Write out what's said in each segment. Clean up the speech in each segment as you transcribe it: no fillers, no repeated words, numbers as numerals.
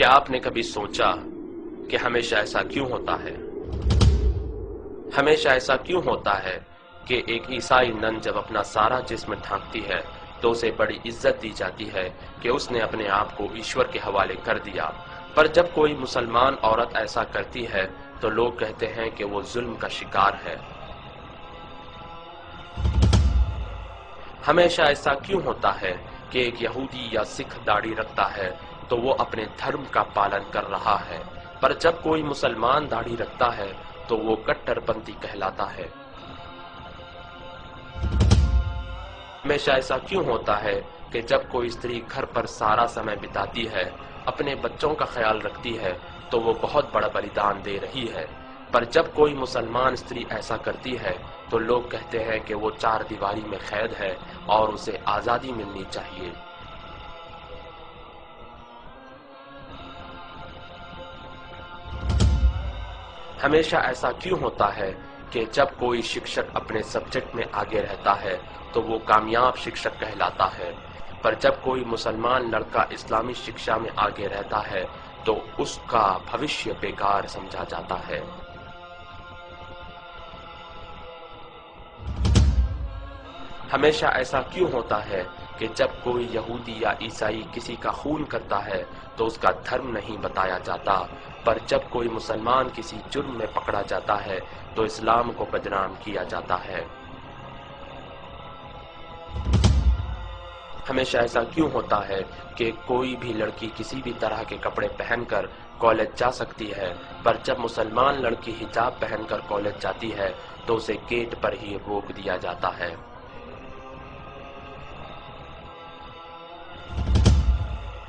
क्या आपने कभी सोचा कि हमेशा ऐसा क्यों होता है? हमेशा ऐसा क्यों होता है कि एक ईसाई नन जब अपना सारा जिस्म ढांकती है तो उसे बड़ी इज्जत दी जाती है कि उसने अपने आप को ईश्वर के हवाले कर दिया, पर जब कोई मुसलमान औरत ऐसा करती है तो लोग कहते हैं कि वो जुल्म का शिकार है। हमेशा ऐसा क्यों होता है कि एक यहूदी या सिख दाढ़ी रखता है तो वो अपने धर्म का पालन कर रहा है, पर जब कोई मुसलमान दाढ़ी रखता है तो वो कट्टरपंथी कहलाता है। हमेशा ऐसा क्यों होता है कि जब कोई स्त्री घर पर सारा समय बिताती है, अपने बच्चों का ख्याल रखती है, तो वो बहुत बड़ा बलिदान दे रही है, पर जब कोई मुसलमान स्त्री ऐसा करती है तो लोग कहते हैं कि वो चार दीवारी में कैद है और उसे आजादी मिलनी चाहिए। हमेशा ऐसा क्यों होता है कि जब कोई शिक्षक अपने सब्जेक्ट में आगे रहता है तो वो कामयाब शिक्षक कहलाता है, पर जब कोई मुसलमान लड़का इस्लामी शिक्षा में आगे रहता है तो उसका भविष्य बेकार समझा जाता है। हमेशा ऐसा क्यों होता है कि जब कोई यहूदी या ईसाई किसी का खून करता है तो उसका धर्म नहीं बताया जाता, पर जब कोई मुसलमान किसी जुर्म में पकड़ा जाता है तो इस्लाम को बदनाम किया जाता है। हमेशा ऐसा क्यों होता है कि कोई भी लड़की किसी भी तरह के कपड़े पहनकर कॉलेज जा सकती है, पर जब मुसलमान लड़की हिजाब पहनकर कॉलेज जाती है तो उसे गेट पर ही रोक दिया जाता है।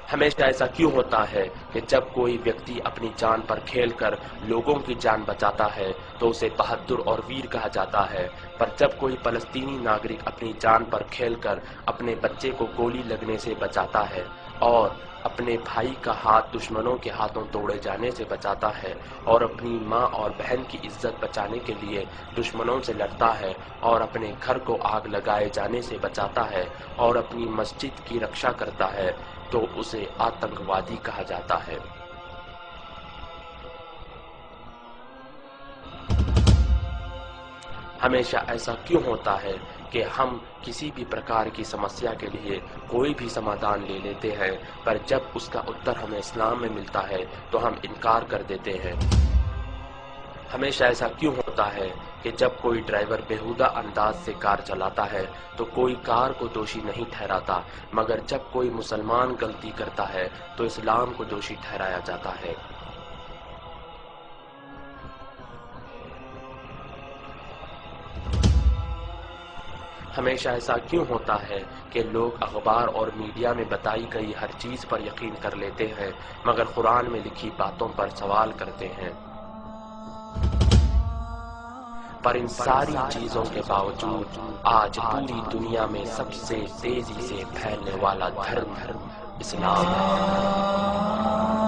हमेशा ऐसा क्यों होता है कि जब कोई व्यक्ति अपनी जान पर खेलकर लोगों की जान बचाता है तो उसे बहादुर और वीर कहा जाता है, पर जब कोई फलस्तीनी नागरिक अपनी जान पर खेलकर अपने बच्चे को गोली लगने से बचाता है और अपने भाई का हाथ दुश्मनों के हाथों तोड़े जाने से बचाता है और अपनी माँ और बहन की इज्जत बचाने के लिए दुश्मनों से लड़ता है और अपने घर को आग लगाए जाने से बचाता है और अपनी मस्जिद की रक्षा करता है, तो उसे आतंकवादी कहा जाता है। हमेशा ऐसा क्यों होता है कि हम किसी भी प्रकार की समस्या के लिए कोई भी समाधान ले लेते हैं, पर जब उसका उत्तर हमें इस्लाम में मिलता है तो हम इनकार कर देते हैं। हमेशा ऐसा क्यों होता है कि जब कोई ड्राइवर बेहुदा अंदाज से कार चलाता है तो कोई कार को दोषी नहीं ठहराता, मगर जब कोई मुसलमान गलती करता है तो इस्लाम को दोषी ठहराया जाता है। हमेशा ऐसा क्यों होता है कि लोग अखबार और मीडिया में बताई गई हर चीज पर यकीन कर लेते हैं, मगर कुरान में लिखी बातों पर सवाल करते हैं। पर इन सारी चीजों के बावजूद आज पूरी दुनिया में सबसे तेजी से फैलने वाला धर्म इस्लाम है।